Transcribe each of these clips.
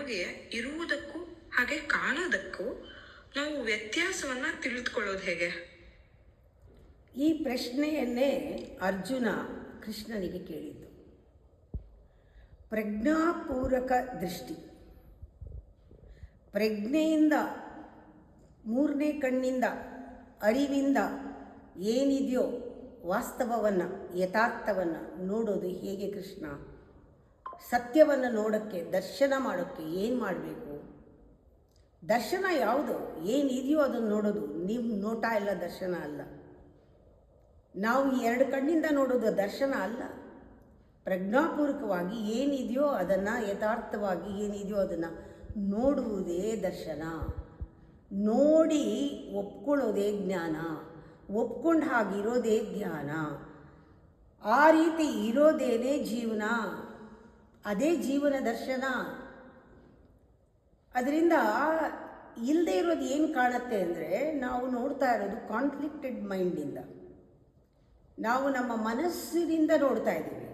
ನಮಗೆ ಇರುವುದಕ್ಕೂ ಹಾಗೆ ಕಾಣೋದಕ್ಕೂ ನಾವು ವ್ಯತ್ಯಾಸವನ್ನು ತಿಳಿದುಕೊಳ್ಳೋದು ಹೇಗೆ? ಈ ಪ್ರಶ್ನೆಯನ್ನೇ ಅರ್ಜುನ ಕೃಷ್ಣನಿಗೆ ಕೇಳಿದ್ದು. ಪ್ರಜ್ಞಾಪೂರ್ವಕ ದೃಷ್ಟಿ, ಪ್ರಜ್ಞೆಯಿಂದ, ಮೂರನೇ ಕಣ್ಣಿಂದ, ಅರಿವಿಂದ ಏನಿದೆಯೋ ವಾಸ್ತವವನ್ನು, ಯಥಾರ್ಥವನ್ನು ನೋಡೋದು ಹೇಗೆ ಕೃಷ್ಣ? ಸತ್ಯವನ್ನು ನೋಡೋಕ್ಕೆ, ದರ್ಶನ ಮಾಡೋಕ್ಕೆ ಏನು ಮಾಡಬೇಕು? ದರ್ಶನ ಯಾವುದು? ಏನಿದೆಯೋ ಅದನ್ನು ನೋಡೋದು. ನೀವು ನೋಟ ಎಲ್ಲ ದರ್ಶನ ಅಲ್ಲ. ನಾವು ಈ ಎರಡು ಕಣ್ಣಿಂದ ನೋಡೋದು ದರ್ಶನ ಅಲ್ಲ. ಪ್ರಜ್ಞಾಪೂರ್ವಕವಾಗಿ ಏನಿದೆಯೋ ಅದನ್ನು, ಯಥಾರ್ಥವಾಗಿ ಏನಿದೆಯೋ ಅದನ್ನು ನೋಡುವುದೇ ದರ್ಶನ. ನೋಡಿ ಒಪ್ಕೊಳ್ಳೋದೇ ಜ್ಞಾನ. ಒಪ್ಕೊಂಡು ಹಾಗಿರೋದೇ ಜ್ಞಾನ. ಆ ರೀತಿ ಇರೋದೇನೇ ಜೀವನ. ಅದೇ ಜೀವನ ದರ್ಶನ. ಅದರಿಂದ ಇಲ್ಲದೆ ಇರೋದು ಏನು ಕಾಣುತ್ತೆ ಅಂದರೆ, ನಾವು ನೋಡ್ತಾ ಇರೋದು ಕಾನ್ಫ್ಲಿಕ್ಟೆಡ್ ಮೈಂಡಿಂದ. ನಾವು ನಮ್ಮ ಮನಸ್ಸಿನಿಂದ ನೋಡ್ತಾ ಇದ್ದೀವಿ.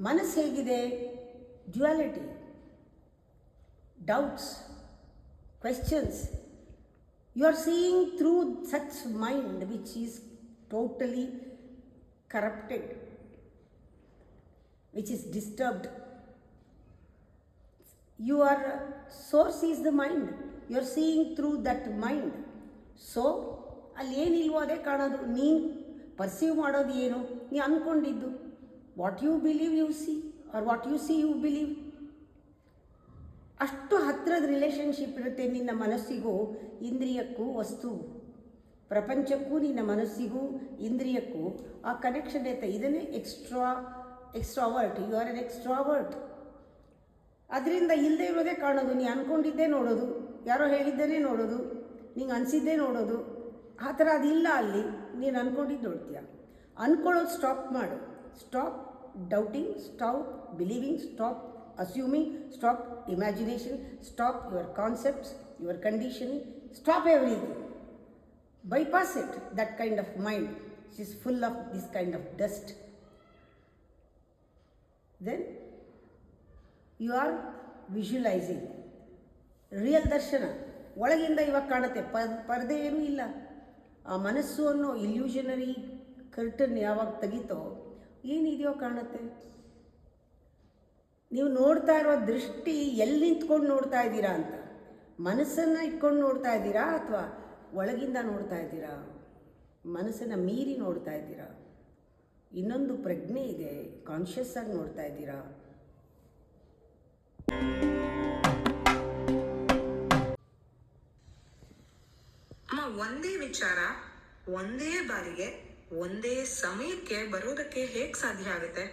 ಮನಸ್ಸು ಹೇಗಿದೆ? Duality, doubts, questions. You are seeing through such mind which is totally corrupted, which is disturbed. Your source is the mind. You are seeing through that mind. So ಅಲ್ಲಿ ಏನಿಲ್ವೋ ಅದೇ ಕಾಣೋದು. ನೀನು ಪರ್ಸೀವ್ ಮಾಡೋದು ಏನು? ನೀನು ಅಂದ್ಕೊಂಡಿದ್ದು. What you believe you see, or what you see you believe. ಅಷ್ಟು ಹತ್ತಿರದ ರಿಲೇಷನ್ಶಿಪ್ ಇರುತ್ತೆ ನಿನ್ನ ಮನಸ್ಸಿಗೂ ಇಂದ್ರಿಯಕ್ಕೂ, ವಸ್ತು ಪ್ರಪಂಚಕ್ಕೂ ನಿನ್ನ ಮನಸ್ಸಿಗೂ ಇಂದ್ರಿಯಕ್ಕೂ ಆ ಕನೆಕ್ಷನ್ ಇರುತ್ತೆ. ಇದನ್ನೇ extrovert. You are an extrovert. ಅದರಿಂದ ಇಲ್ಲದೆ ಇರೋದೇ ಕಾಣೋದು. ನೀನು ಅಂದ್ಕೊಂಡಿದ್ದೇ ನೋಡೋದು, ಯಾರೋ ಹೇಳಿದ್ದೇನೆ ನೋಡೋದು, ನಿಂಗೆ ಅನಿಸಿದ್ದೇ ನೋಡೋದು. ಆ ಥರ ಅದಿಲ್ಲ ಅಲ್ಲಿ. ನೀನು ಅಂದ್ಕೊಂಡಿದ್ದು ನೋಡ್ತೀಯ. ಅಂದ್ಕೊಳ್ಳೋದು ಸ್ಟಾಪ್ ಮಾಡು. Stop doubting, stop believing, stop assuming, stop imagination, stop your concepts, your conditioning, stop everything. bypass it, that kind of mind which is full of this kind of dust. Then you are visualizing real ದರ್ಶನ. ಒಳಗಿಂದ ಇವಾಗ ಕಾಣುತ್ತೆ. ಪರದೆ ಏನೂ ಇಲ್ಲ. ಆ ಮನಸ್ಸು ಅನ್ನೋ ಇಲ್ಯೂಷನರಿ ಕರ್ಟನ್ ಯಾವಾಗ ತೆಗಿತೋ ಏನಿದೆಯೋ ಕಾಣುತ್ತೆ. ನೀವು ನೋಡ್ತಾ ಇರೋ ದೃಷ್ಟಿ ಎಲ್ಲಿ ನಿಂತ್ಕೊಂಡು ನೋಡ್ತಾ ಇದ್ದೀರಾ ಅಂತ, ಮನಸ್ಸನ್ನು ಇಟ್ಕೊಂಡು ನೋಡ್ತಾ ಇದ್ದೀರಾ ಅಥವಾ ಒಳಗಿಂದ ನೋಡ್ತಾ ಇದ್ದೀರಾ? ಮನಸ್ಸನ್ನು ಮೀರಿ ನೋಡ್ತಾ ಇದ್ದೀರಾ? ಇನ್ನೊಂದು ಪ್ರಜ್ಞೆ ಇದೆ, ಕಾನ್ಷಿಯಸ್ ಆಗಿ ನೋಡ್ತಾ ಇದ್ದೀರಾ? ಒಂದೇ ವಿಚಾರ ಒಂದೇ ಬಾರಿಗೆ ಒಂದೇ ಸಮಯಕ್ಕೆ ಬರೋದಕ್ಕೆ ಹೇಗೆ ಸಾಧ್ಯ ಆಗುತ್ತೆ?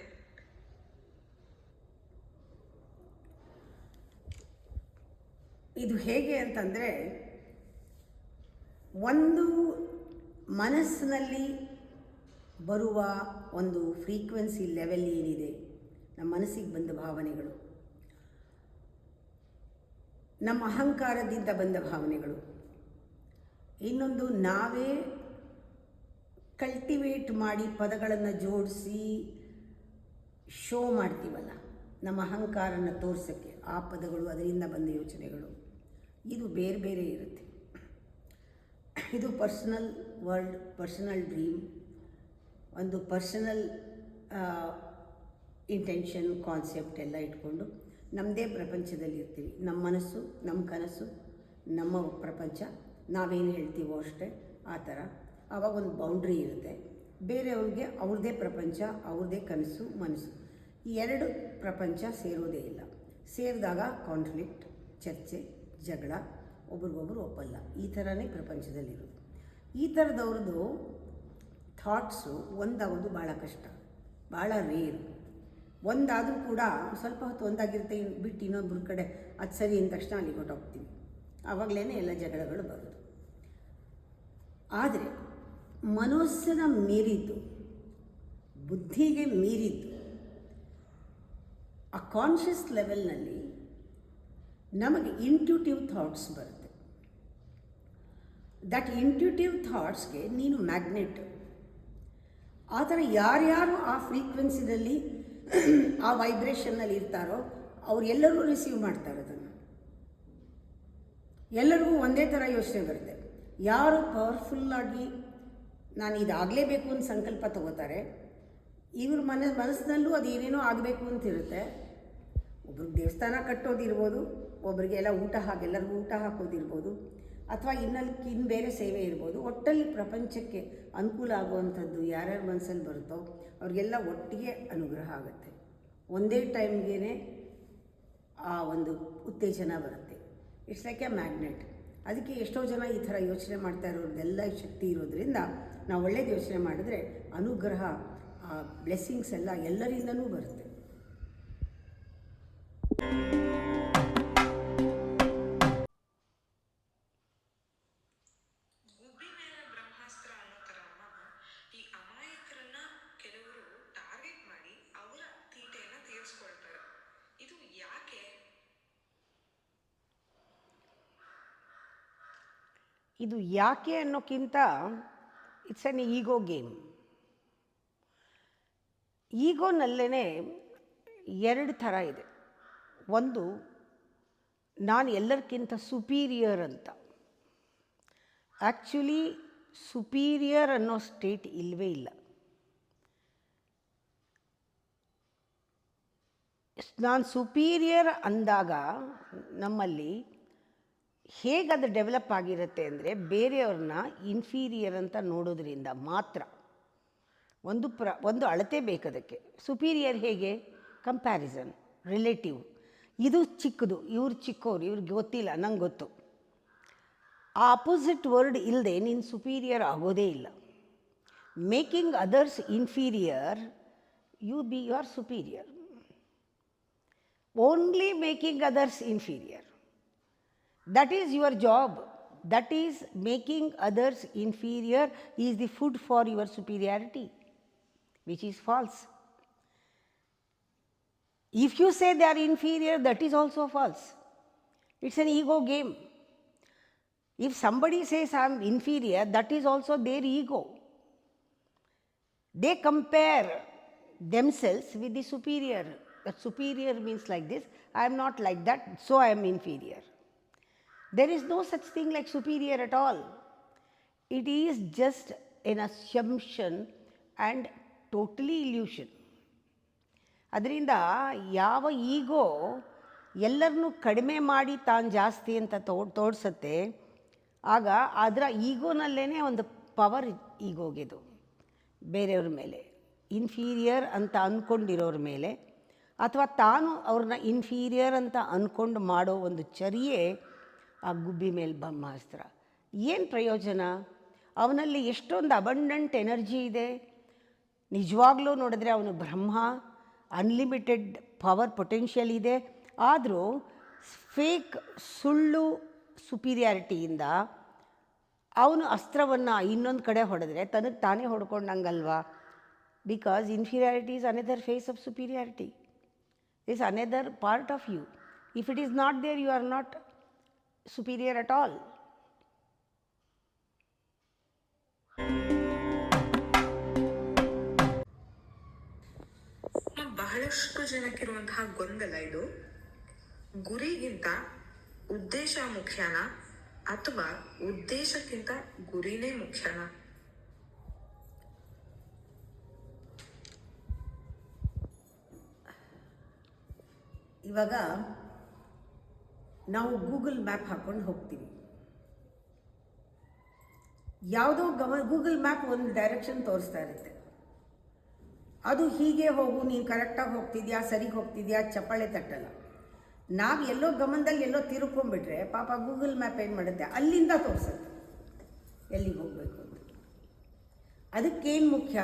ಇದು ಹೇಗೆ ಅಂತಂದರೆ, ಒಂದು ಮನಸ್ಸಿನಲ್ಲಿ ಬರುವ ಒಂದು ಫ್ರೀಕ್ವೆನ್ಸಿ ಲೆವೆಲ್ ಏನಿದೆ, ನಮ್ಮ ಮನಸ್ಸಿಗೆ ಬಂದ ಭಾವನೆಗಳು, ನಮ್ಮ ಅಹಂಕಾರದಿಂದ ಬಂದ ಭಾವನೆಗಳು, ಇನ್ನೊಂದು ನಾವೇ ಕಲ್ಟಿವೇಟ್ ಮಾಡಿ ಪದಗಳನ್ನು ಜೋಡಿಸಿ ಶೋ ಮಾಡ್ತೀವಲ್ಲ ನಮ್ಮ ಅಹಂಕಾರನ ತೋರ್ಸೋಕ್ಕೆ, ಆ ಪದಗಳು, ಅದರಿಂದ ಬಂದ ಯೋಚನೆಗಳು, ಇದು ಬೇರೆ ಬೇರೆ ಇರುತ್ತೆ. ಇದು ಪರ್ಸನಲ್ ವರ್ಲ್ಡ್, ಪರ್ಸನಲ್ ಡ್ರೀಮ್, ಒಂದು ಪರ್ಸನಲ್ ಇಂಟೆನ್ಷನ್, ಕಾನ್ಸೆಪ್ಟ್ ಎಲ್ಲ ಇಟ್ಕೊಂಡು ನಮ್ಮದೇ ಪ್ರಪಂಚದಲ್ಲಿ ಇರ್ತೀವಿ. ನಮ್ಮ ಮನಸ್ಸು, ನಮ್ಮ ಕನಸು, ನಮ್ಮ ಪ್ರಪಂಚ, ನಾವೇನು ಹೇಳ್ತೀವೋ ಅಷ್ಟೇ. ಆ ಥರ ಆವಾಗ ಒಂದು ಬೌಂಡ್ರಿ ಇರುತ್ತೆ. ಬೇರೆಯವ್ರಿಗೆ ಅವ್ರದ್ದೇ ಪ್ರಪಂಚ, ಅವ್ರದ್ದೇ ಕನಸು, ಮನಸ್ಸು. ಈ ಎರಡು ಪ್ರಪಂಚ ಸೇರೋದೇ ಇಲ್ಲ. ಸೇರಿದಾಗ ಕಾನ್ಫ್ಲಿಕ್ಟ್, ಚರ್ಚೆ, ಜಗಳ, ಒಬ್ರಿಗೊಬ್ರು ಒಪ್ಪಲ್ಲ. ಈ ಥರನೇ ಪ್ರಪಂಚದಲ್ಲಿರೋದು. ಈ ಥರದವ್ರದ್ದು ಥಾಟ್ಸು ಒಂದಾಗೋದು ಭಾಳ ಕಷ್ಟ, ಭಾಳ ರೇರು. ಒಂದಾದರೂ ಕೂಡ ಸ್ವಲ್ಪ ಹೊತ್ತು ಒಂದಾಗಿರುತ್ತೆ, ಬಿಟ್ಟು ಇನ್ನೊಬ್ಬರ ಕಡೆ ಅದು ಸರಿ ಅಂದ ತಕ್ಷಣ ಅಲ್ಲಿಗೆ ಹೊಟ್ಟೋಗ್ತೀವಿ. ಆವಾಗಲೇ ಎಲ್ಲ ಜಗಳಗಳು ಬರೋದು. ಆದರೆ ಮನಸ್ಸನ್ನ ಮೀರಿದ್ದು, ಬುದ್ಧಿಗೆ ಮೀರಿದ್ದು, ಆ ಕಾನ್ಷಿಯಸ್ ಲೆವೆಲ್ನಲ್ಲಿ ನಮಗೆ ಇಂಟ್ಯೂಟಿವ್ ಥಾಟ್ಸ್ ಬರುತ್ತೆ. ದಟ್ ಇಂಟ್ಯೂಟಿವ್ ಥಾಟ್ಸ್ಗೆ ನೀನು ಮ್ಯಾಗ್ನೆಟ್. ಆ ಥರ ಯಾರ್ಯಾರು ಆ ಫ್ರೀಕ್ವೆನ್ಸಿನಲ್ಲಿ ಆ ವೈಬ್ರೇಷನ್ನಲ್ಲಿ ಇರ್ತಾರೋ ಅವರೆಲ್ಲರೂ ರಿಸೀವ್ ಮಾಡ್ತಾರೆ ಅದನ್ನು. ಎಲ್ಲರಿಗೂ ಒಂದೇ ಥರ ಯೋಚನೆ ಬರುತ್ತೆ. ಯಾರು ಪವರ್ಫುಲ್ಲಾಗಿ ನಾನು ಇದಾಗಲೇಬೇಕು ಅಂತ ಸಂಕಲ್ಪ ತಗೋತಾರೆ, ಇವ್ರ ಮನಸ್ಸಿನಲ್ಲೂ ಅದು ಏನೇನೋ ಆಗಬೇಕು ಅಂತಿರುತ್ತೆ. ಒಬ್ರಿಗೆ ದೇವಸ್ಥಾನ ಕಟ್ಟೋದಿರ್ಬೋದು, ಒಬ್ರಿಗೆ ಎಲ್ಲ ಎಲ್ಲರಿಗೂ ಊಟ ಹಾಕೋದಿರ್ಬೋದು, ಅಥವಾ ಇನ್ನು ಬೇರೆ ಸೇವೆ ಇರ್ಬೋದು. ಒಟ್ಟಲ್ಲಿ ಪ್ರಪಂಚಕ್ಕೆ ಅನುಕೂಲ ಆಗುವಂಥದ್ದು ಯಾರ್ಯಾರ ಮನಸ್ಸಲ್ಲಿ ಬರುತ್ತೋ ಅವ್ರಿಗೆಲ್ಲ ಒಟ್ಟಿಗೆ ಅನುಗ್ರಹ ಆಗುತ್ತೆ. ಒಂದೇ ಟೈಮ್ಗೆ ಆ ಒಂದು ಉತ್ತೇಜನ ಬರುತ್ತೆ. It's like A magnet. ಅದಕ್ಕೆ ಎಷ್ಟೋ ಜನ ಈ ಥರ ಯೋಚನೆ ಮಾಡ್ತಾ ಇರೋದೆಲ್ಲ ಶಕ್ತಿ ಇರೋದ್ರಿಂದ ನಾವು ಒಳ್ಳೇದು ಯೋಚನೆ ಮಾಡಿದ್ರೆ ಅನುಗ್ರಹ, ಆ ಬ್ಲೆಸ್ಸಿಂಗ್ಸ್ ಎಲ್ಲ ಎಲ್ಲರಿಂದನೂ ಬರುತ್ತೆ. ಗುಬ್ಬಿ ಮೇಲೆ ಬ್ರಹ್ಮಾಸ್ತ್ರ ಅನ್ನೋ ತರ ಈ ಅಮಾಯಕರನ್ನ ಕೆಲವರು ಟಾರ್ಗೆಟ್ ಮಾಡಿ ಅವರ ತೀಟೆಯನ್ನ ತೀರಿಸ್ಕೊಳ್ತಾರೆ. ಇದು ಯಾಕೆ? ಇದು ಯಾಕೆ ಅನ್ನೋಕ್ಕಿಂತ ಇಟ್ಸ್ ಅನ್ ಈಗೋ ಗೇಮ್. ಈಗೋನಲ್ಲೇ ಎರಡು ಥರ ಇದೆ. ಒಂದು, ನಾನು ಎಲ್ಲರಿಗಿಂತ ಸುಪೀರಿಯರ್ ಅಂತ. ಆ್ಯಕ್ಚುಲಿ ಸುಪೀರಿಯರ್ ಅನ್ನೋ ಸ್ಟೇಟ್ ಇಲ್ಲವೇ ಇಲ್ಲ. ನಾನು ಸುಪೀರಿಯರ್ ಅಂದಾಗ ನಮ್ಮಲ್ಲಿ ಹೇಗದು ಡೆವಲಪ್ ಆಗಿರುತ್ತೆ ಅಂದರೆ, ಬೇರೆಯವ್ರನ್ನ ಇನ್ಫೀರಿಯರ್ ಅಂತ ನೋಡೋದ್ರಿಂದ ಮಾತ್ರ. ಒಂದು ಅಳತೆ ಬೇಕದಕ್ಕೆ. ಸುಪೀರಿಯರ್ ಹೇಗೆ? Comparison, relative. ಇದು ಚಿಕ್ಕದು, ಇವ್ರು ಚಿಕ್ಕವ್ರು, ಇವ್ರಿಗೆ ಗೊತ್ತಿಲ್ಲ, ನಂಗೆ ಗೊತ್ತು. ಆ ಅಪೋಸಿಟ್ ವರ್ಡ್ ಇಲ್ಲದೆ ನೀನು ಸುಪೀರಿಯರ್ ಆಗೋದೇ ಇಲ್ಲ. Making others inferior, you are superior. Only making others inferior, that is your job. That is, making others inferior is the food for your superiority, which is false. If you say they are inferior, that is also false. It's an ego game. If somebody says I am inferior, that is also their ego. They compare themselves with the superior. That superior means like this, I am not like that, so I am inferior. There is no such thing like superior at all. It is just an assumption and totally illusion. ಅದರಿಂದ ಯಾವ ಈಗೋ ಎಲ್ಲರನ್ನೂ ಕಡಿಮೆ ಮಾಡಿ ತಾನು ಜಾಸ್ತಿ ಅಂತ ತೋರಿಸುತ್ತೆ, ಆಗ ಅದರ ಈಗೋನಲ್ಲೇ ಒಂದು ಪವರ್ ಈಗೋಗಿದು ಬೇರೆಯವ್ರ ಮೇಲೆ, ಇನ್ಫೀರಿಯರ್ ಅಂತ ಅಂದ್ಕೊಂಡಿರೋರ ಮೇಲೆ, ಅಥವಾ ತಾನು ಅವ್ರನ್ನ ಇನ್ಫೀರಿಯರ್ ಅಂತ ಅಂದ್ಕೊಂಡು ಮಾಡೋ ಒಂದು ಚರ್ಯೆ ಆ ಗುಬ್ಬಿ ಮೇಲೆ ಬ್ರಹ್ಮಾಸ್ತ್ರ. ಏನು ಪ್ರಯೋಜನ? ಅವನಲ್ಲಿ ಎಷ್ಟೊಂದು ಅಬಂಡೆಂಟ್ ಎನರ್ಜಿ ಇದೆ. ನಿಜವಾಗ್ಲೂ ನೋಡಿದ್ರೆ ಅವನು ಬ್ರಹ್ಮ, ಅನ್ಲಿಮಿಟೆಡ್ ಪವರ್ ಪೊಟೆನ್ಷಿಯಲ್ ಇದೆ. ಆದರೂ ಫೇಕ್ ಸುಳ್ಳು ಸುಪೀರಿಯಾರಿಟಿಯಿಂದ ಅವನು ಅಸ್ತ್ರವನ್ನು ಇನ್ನೊಂದು ಕಡೆ ಹೊಡೆದ್ರೆ ತನಗೆ ತಾನೇ ಹೊಡ್ಕೊಂಡಂಗಲ್ವಾ? Because inferiority is another face of superiority, is another part of you. If it is not there, you are not superior at all. ಬಹಳಷ್ಟು ಜನಕ್ಕಿರುವಂತಹ ಗೊಂದಲ ಇದು. ಗುರಿಗಿಂತ ಉದ್ದೇಶ ಮುಖ್ಯನಾ ಅಥವಾ ಉದ್ದೇಶಕ್ಕಿಂತ ಗುರಿನೇ ಮುಖ್ಯನಾ? ಇವಾಗ ನಾವು ಗೂಗಲ್ ಮ್ಯಾಪ್ ಹಾಕ್ಕೊಂಡು ಹೋಗ್ತೀವಿ. ಯಾವುದೋ ಗೂಗಲ್ ಮ್ಯಾಪ್ ಒಂದು ಡೈರೆಕ್ಷನ್ ತೋರಿಸ್ತಾ ಇರುತ್ತೆ. ಅದು ಹೀಗೆ ಹೋಗು, ನೀನು ಕರೆಕ್ಟಾಗಿ ಹೋಗ್ತಿದ್ಯಾ, ಸರಿಗೆ ಹೋಗ್ತಿದ್ಯಾ, ಚಪ್ಪಾಳೆ ತಟ್ಟಲ್ಲ. ನಾವು ಎಲ್ಲೋ ಗಮನದಲ್ಲಿ ಎಲ್ಲೋ ತಿರುಕೊಂಡ್ಬಿಟ್ರೆ ಪಾಪ ಗೂಗಲ್ ಮ್ಯಾಪ್ ಏನು ಮಾಡುತ್ತೆ, ಅಲ್ಲಿಂದ ತೋರಿಸುತ್ತೆ ಎಲ್ಲಿಗೆ ಹೋಗಬೇಕು ಅಂತ. ಅದಕ್ಕೇನು ಮುಖ್ಯ?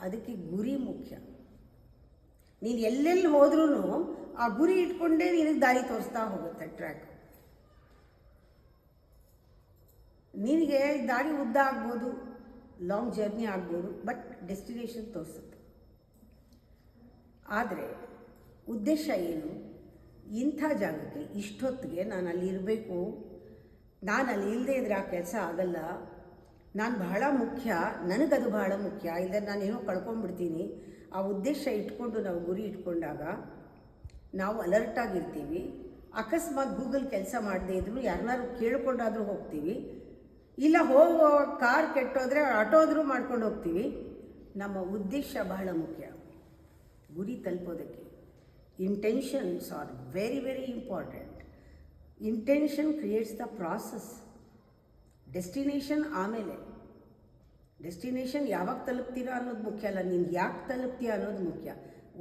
ಅದಕ್ಕೆ ಗುರಿ ಮುಖ್ಯ. ನೀನು ಎಲ್ಲೆಲ್ಲಿ ಹೋದ್ರೂ ಆ ಗುರಿ ಇಟ್ಕೊಂಡೇ ನಿನಗೆ ದಾರಿ ತೋರಿಸ್ತಾ ಹೋಗುತ್ತೆ ಟ್ರ್ಯಾಕ್. ನಿನಗೆ ದಾರಿ ಉದ್ದ ಆಗ್ಬೋದು, ಲಾಂಗ್ ಜರ್ನಿ ಆಗ್ಬೋದು, ಬಟ್ ಡೆಸ್ಟಿನೇಷನ್ ತೋರಿಸುತ್ತೆ. ಆದರೆ ಉದ್ದೇಶ ಏನು? ಇಂಥ ಜಾಗಕ್ಕೆ ಇಷ್ಟೊತ್ತಿಗೆ ನಾನು ಅಲ್ಲಿ ಇರಬೇಕು, ನಾನು ಅಲ್ಲಿ ಇಲ್ಲದೆ ಇದ್ರೆ ಆ ಕೆಲಸ ಆಗಲ್ಲ, ನಾನು ಬಹಳ ಮುಖ್ಯ, ನನಗದು ಬಹಳ ಮುಖ್ಯ, ಇಲ್ಲದೆ ನಾನೇನೋ ಕಳ್ಕೊಂಡ್ಬಿಡ್ತೀನಿ. ಆ ಉದ್ದೇಶ ಇಟ್ಕೊಂಡು ನಾವು ಗುರಿ ಇಟ್ಕೊಂಡಾಗ ನಾವು ಅಲರ್ಟಾಗಿರ್ತೀವಿ. ಅಕಸ್ಮಾತ್ ಗೂಗಲ್ ಕೆಲಸ ಮಾಡದೇ ಇದ್ರು ಯಾರನ್ನಾರು ಕೇಳ್ಕೊಂಡಾದರೂ ಹೋಗ್ತೀವಿ, ಇಲ್ಲ ಹೋಗೋ ಕಾರ್ ಕೆಟ್ಟೋದ್ರೆ ಆಟೋದ್ರೂ ಮಾಡ್ಕೊಂಡು ಹೋಗ್ತೀವಿ. ನಮ್ಮ ಉದ್ದೇಶ ಬಹಳ ಮುಖ್ಯ, ಗುರಿ ತಲುಪೋದಕ್ಕೆ. Intentions are very very important. Intention creates the process. Destination ಆಮೇಲೆ. ಡೆಸ್ಟಿನೇಷನ್ ಯಾವಾಗ ತಲುಪ್ತೀರಾ ಅನ್ನೋದು ಮುಖ್ಯ ಅಲ್ಲ, ನೀನು ಯಾಕೆ ತಲುಪ್ತೀಯ ಅನ್ನೋದು ಮುಖ್ಯ.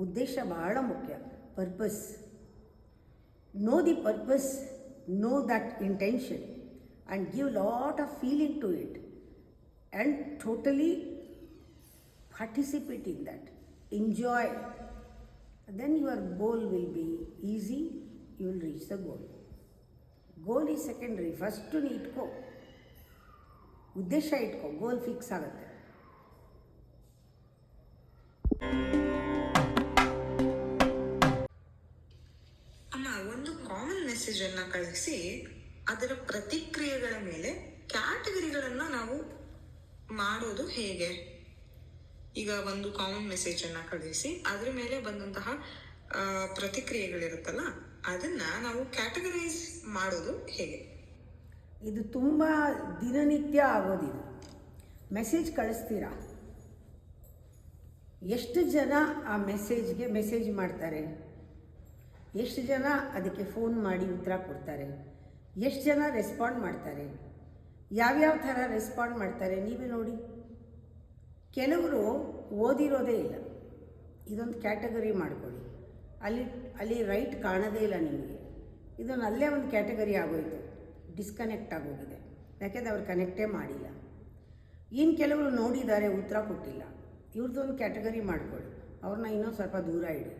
ಉದ್ದೇಶ ಬಹಳ ಮುಖ್ಯ. Purpose. Know the purpose, no that intention and give lot of feeling to it and totally participate in that. Enjoy. Then your goal will be easy, you will reach the goal. Goal is secondary. First ನೀ ಇಟ್ಕೋ, ಉದ್ದೇಶ ಇಟ್ಕೋ, ಗೋಲ್ fix ಆಗುತ್ತೆ. ಅಮ್ಮ, ಒಂದು common ಮೆಸೇಜನ್ನು ಕಳಿಸಿ ಅದರ ಪ್ರತಿಕ್ರಿಯೆಗಳ ಮೇಲೆ ಕ್ಯಾಟಗರಿಗಳನ್ನು ನಾವು ಮಾಡೋದು ಹೇಗೆ? ಈಗ ಒಂದು ಕಾಮನ್ ಮೆಸೇಜನ್ನು ಕಳಿಸಿ ಅದರ ಮೇಲೆ ಬಂದಂತಹ ಪ್ರತಿಕ್ರಿಯೆಗಳಿರುತ್ತಲ್ಲ, ಅದನ್ನು ನಾವು ಕ್ಯಾಟಗರೈಸ್ ಮಾಡೋದು ಹೇಗೆ? ಇದು ತುಂಬ ದಿನನಿತ್ಯ ಆಗೋದಿದೆ. ಮೆಸೇಜ್ ಕಳಿಸ್ತೀರಾ, ಎಷ್ಟು ಜನ ಆ ಮೆಸೇಜ್ಗೆ ಮೆಸೇಜ್ ಮಾಡ್ತಾರೆ, ಎಷ್ಟು ಜನ ಅದಕ್ಕೆ ಫೋನ್ ಮಾಡಿ ಉತ್ತರ ಕೊಡ್ತಾರೆ, ಎಷ್ಟು ಜನ ರೆಸ್ಪಾಂಡ್ ಮಾಡ್ತಾರೆ, ಯಾವ್ಯಾವ ಥರ ರೆಸ್ಪಾಂಡ್ ಮಾಡ್ತಾರೆ ನೀವೇ ನೋಡಿ. ಕೆಲವರು ಓದಿರೋದೇ ಇಲ್ಲ. ಇದೊಂದು ಕ್ಯಾಟಗರಿ ಮಾಡ್ಕೊಳ್ಳಿ. ಅಲ್ಲಿ ರೈಟ್ ಕಾಣೋದೇ ಇಲ್ಲ ನಿಮಗೆ. ಇದೊಂದು ಅಲ್ಲೇ ಒಂದು ಕ್ಯಾಟಗರಿ ಆಗೋಯಿತು, ಡಿಸ್ಕನೆಕ್ಟ್ ಆಗೋಗಿದೆ. ಯಾಕೆಂದರೆ ಅವ್ರು ಕನೆಕ್ಟೇ ಮಾಡಿಲ್ಲ. ಇನ್ನು ಕೆಲವರು ನೋಡಿದ್ದಾರೆ, ಉತ್ತರ ಕೊಟ್ಟಿಲ್ಲ. ಇವ್ರದ್ದೊಂದು ಕ್ಯಾಟಗರಿ ಮಾಡ್ಕೊಳ್ಳಿ, ಅವ್ರನ್ನ ಇನ್ನೂ ಸ್ವಲ್ಪ ದೂರ ಇಡಿ.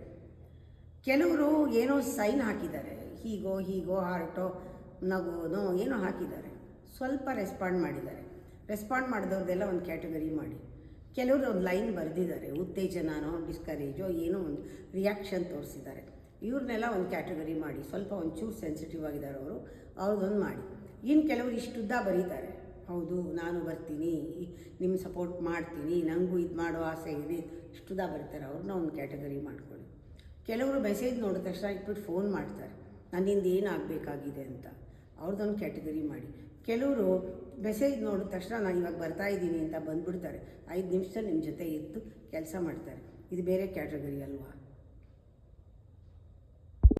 ಕೆಲವರು ಏನೋ ಸೈನ್ ಹಾಕಿದ್ದಾರೆ, ಹೀಗೋ ಹಾರ್ಟೋ ನಗೋನೋ ಏನೋ ಹಾಕಿದ್ದಾರೆ, ಸ್ವಲ್ಪ ರೆಸ್ಪಾಂಡ್ ಮಾಡಿದ್ದಾರೆ. ರೆಸ್ಪಾಂಡ್ ಮಾಡಿದವ್ರದ್ದೆಲ್ಲ ಒಂದು ಕ್ಯಾಟಗರಿ ಮಾಡಿ. ಕೆಲವರು ಒಂದು ಲೈನ್ ಬರೆದಿದ್ದಾರೆ, ಉತ್ತೇಜನೋ ಡಿಸ್ಕರೇಜೋ ಏನೋ ಒಂದು ರಿಯಾಕ್ಷನ್ ತೋರಿಸಿದ್ದಾರೆ. ಇವ್ರನ್ನೆಲ್ಲ ಒಂದು ಕ್ಯಾಟಗರಿ ಮಾಡಿ. ಸ್ವಲ್ಪ ಒಂಚೂರು ಸೆನ್ಸಿಟಿವ್ ಆಗಿದ್ದಾರೆ ಅವರು, ಅವ್ರದ್ದೊಂದು ಮಾಡಿ. ಇನ್ನು ಕೆಲವರು ಇಷ್ಟುದ್ದ ಬರೀತಾರೆ, ಹೌದು ನಾನು ಬರ್ತೀನಿ, ನಿಮ್ಮ ಸಪೋರ್ಟ್ ಮಾಡ್ತೀನಿ, ನನಗೂ ಇದು ಮಾಡೋ ಆಸೆ ಇದೆ, ಇಷ್ಟುದ್ದ ಬರ್ತಾರೆ. ಅವ್ರನ್ನ ಒಂದು ಕ್ಯಾಟಗರಿ ಮಾಡ್ಕೊಳ್ಳಿ. ಕೆಲವರು ಮೆಸೇಜ್ ನೋಡಿದ ತಕ್ಷಣ ಇಟ್ಬಿಟ್ಟು ಫೋನ್ ಮಾಡ್ತಾರೆ, ನನ್ನಿಂದ ಏನಾಗಬೇಕಾಗಿದೆ ಅಂತ. ಅವ್ರದ್ದೊಂದು ಕ್ಯಾಟಗರಿ ಮಾಡಿ. ಕೆಲವರು ಮೆಸೇಜ್ ನೋಡಿದ ತಕ್ಷಣ ನಾನು ಇವಾಗ ಬರ್ತಾಯಿದ್ದೀನಿ ಅಂತ ಬಂದುಬಿಡ್ತಾರೆ, 5 ನಿಮಿಷದಲ್ಲಿ ನಿಮ್ಮ ಜೊತೆ ಇದ್ದು ಕೆಲಸ ಮಾಡ್ತಾರೆ. ಇದು ಬೇರೆ ಕ್ಯಾಟಗರಿ ಅಲ್ವಾ?